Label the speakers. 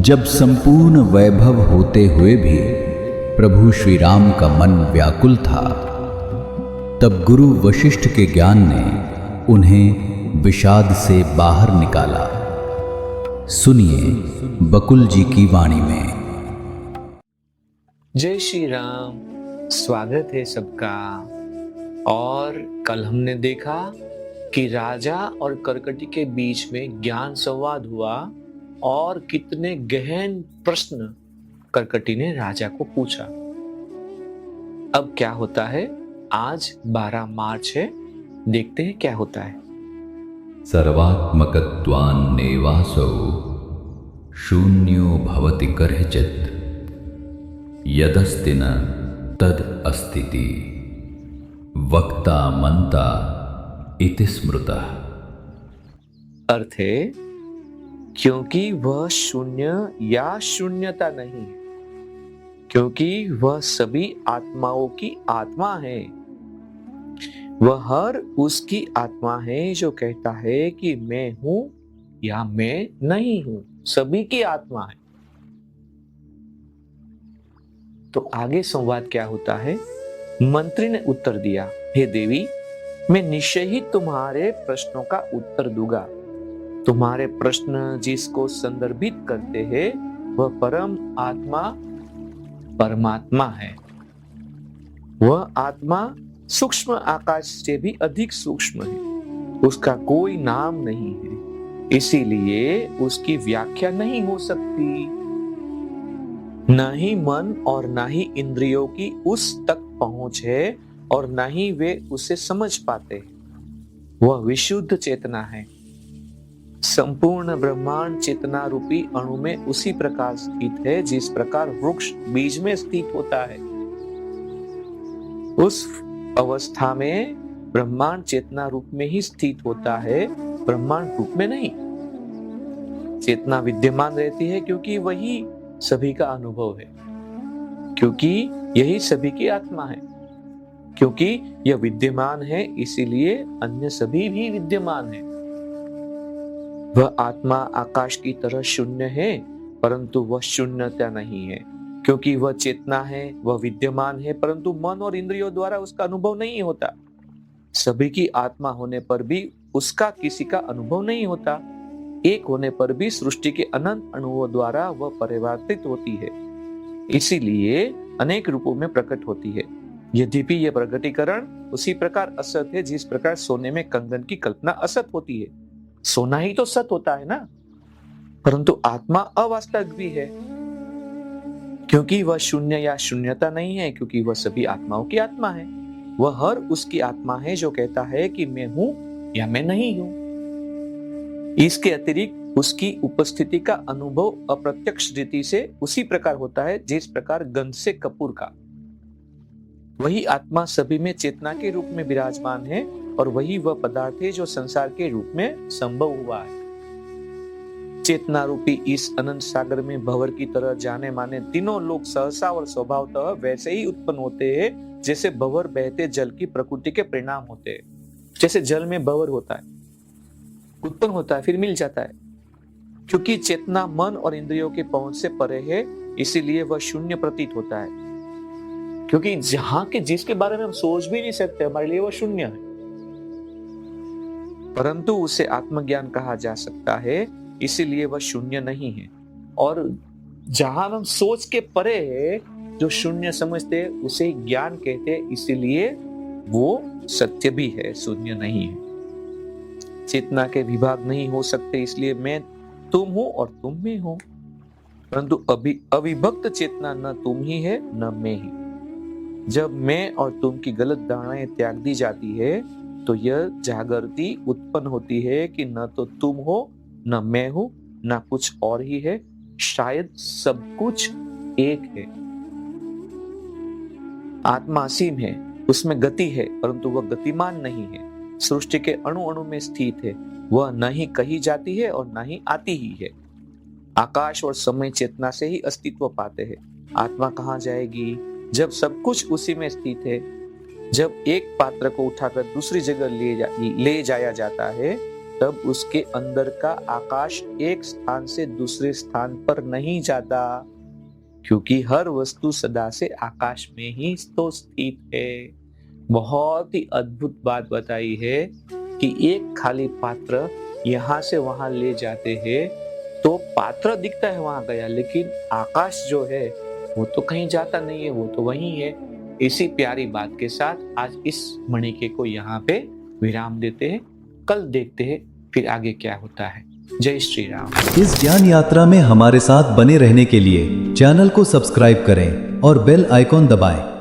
Speaker 1: जब संपूर्ण वैभव होते हुए भी प्रभु श्री राम का मन व्याकुल था, तब गुरु वशिष्ठ के ज्ञान ने उन्हें विषाद से बाहर निकाला। सुनिए बकुल जी की वाणी में।
Speaker 2: जय श्री राम। स्वागत है सबका। और कल हमने देखा कि राजा और कर्कटी के बीच में ज्ञान संवाद हुआ और कितने गहन प्रश्न कर्कटी ने राजा को पूछा। अब क्या होता है? आज 12 मार्च है, देखते हैं क्या होता है।
Speaker 1: सर्वात्मकत्वान्नेवासौ शून्यो भवति कर्हिचित् यदस्ति न तद अस्तिति वक्ता मंता इति स्मृतः।
Speaker 2: अर्थ है, क्योंकि वह शून्य या शून्यता नहीं है, क्योंकि वह सभी आत्माओं की आत्मा है। वह हर उसकी आत्मा है जो कहता है कि मैं हूं या मैं नहीं हूं। सभी की आत्मा है। तो आगे संवाद क्या होता है? मंत्री ने उत्तर दिया, हे देवी, मैं निश्चय ही तुम्हारे प्रश्नों का उत्तर दूंगा। तुम्हारे प्रश्न जिसको संदर्भित करते हैं वह परम आत्मा परमात्मा है। वह आत्मा सूक्ष्म आकाश से भी अधिक सूक्ष्म है। उसका कोई नाम नहीं है, इसीलिए उसकी व्याख्या नहीं हो सकती। न ही मन और न ही इंद्रियों की उस तक पहुंच है और न ही वे उसे समझ पाते। वह विशुद्ध चेतना है। संपूर्ण ब्रह्मांड चेतना रूपी अणु में उसी प्रकार स्थित है जिस प्रकार वृक्ष बीज में स्थित होता है। उस अवस्था में ब्रह्मांड चेतना रूप में ही स्थित होता है, ब्रह्मांड रूप में नहीं। चेतना विद्यमान रहती है क्योंकि वही सभी का अनुभव है, क्योंकि यही सभी की आत्मा है। क्योंकि यह विद्यमान है इसीलिए अन्य सभी भी विद्यमान है। वह आत्मा आकाश की तरह शून्य है, परंतु वह शून्यता नहीं है। क्योंकि वह चेतना है, वह विद्यमान है, परंतु मन और इंद्रियों द्वारा उसका अनुभव नहीं होता। सभी की आत्मा होने पर भी उसका किसी का अनुभव नहीं होता। एक होने पर भी सृष्टि के अनंत अणुओं द्वारा वह परिवर्तित होती है, इसीलिए अनेक रूपों में प्रकट होती है। यद्यपि यह प्रकटीकरण उसी प्रकार असत है जिस प्रकार सोने में कंगन की कल्पना असत होती है। सोना ही तो सत होता है ना, परंतु आत्मा अवास्तविक भी है, क्योंकि वह शून्य या शून्यता नहीं है, क्योंकि वह सभी आत्माओं की आत्मा है। वह हर उसकी आत्मा है जो कहता है कि मैं हूं या मैं नहीं हूं। इसके अतिरिक्त उसकी उपस्थिति का अनुभव अप्रत्यक्ष रीति से उसी प्रकार होता है जिस प्रकार गंध से कपूर का। वही आत्मा सभी में चेतना के रूप में विराजमान है और वही वह पदार्थ है जो संसार के रूप में संभव हुआ है। चेतना रूपी इस अनंत सागर में भंवर की तरह जाने माने तीनों लोग सहसा और स्वभावतः वैसे ही उत्पन्न होते हैं जैसे भंवर बहते जल की प्रकृति के परिणाम होते हैं। जैसे जल में भंवर होता है, उत्पन्न होता है, फिर मिल जाता है। क्योंकि चेतना मन और इंद्रियों के पहुंच से परे है, इसीलिए वह शून्य प्रतीत होता है। क्योंकि जहां के जिसके बारे में हम सोच भी नहीं सकते, हमारे लिए वह शून्य है, परंतु उसे आत्मज्ञान कहा जा सकता है, इसीलिए वह शून्य नहीं है। और जहां हम सोच के परे है, जो शून्य समझते हैं उसे ज्ञान कहते हैं, इसीलिए वो सत्य भी है, शून्य नहीं है। चेतना के विभाग नहीं हो सकते, इसलिए मैं तुम हो और तुम में हो, परंतु अविभक्त चेतना न तुम ही है न मैं ही। जब मैं और तुम की गलत धारणाएं त्याग दी जाती है तो यह जागृति उत्पन्न होती है कि न तो तुम हो न मैं हूं न कुछ और ही है, शायद सब कुछ एक है। आत्मा असीम है, उसमें गति है, परंतु वह गतिमान नहीं है। सृष्टि के अणु अणु में स्थित है, वह न ही कही जाती है और न ही आती ही है। आकाश और समय चेतना से ही अस्तित्व पाते हैं। आत्मा कहाँ जाएगी जब सब कुछ उसी में स्थित है। जब एक पात्र को उठाकर दूसरी जगह ले जाया जाता है तब उसके अंदर का आकाश एक स्थान से दूसरे स्थान पर नहीं जाता, क्योंकि हर वस्तु सदा से आकाश में ही तो स्थित है। बहुत ही अद्भुत बात बताई है कि एक खाली पात्र यहाँ से वहां ले जाते हैं तो पात्र दिखता है वहां गया, लेकिन आकाश जो है वो तो कहीं जाता नहीं है, वो तो वहीं है। इसी प्यारी बात के साथ आज इस मणिके को यहाँ पे विराम देते हैं। कल देखते हैं फिर आगे क्या होता है। जय श्री राम।
Speaker 3: इस ज्ञान यात्रा में हमारे साथ बने रहने के लिए चैनल को सब्सक्राइब करें और बेल आइकॉन दबाएं।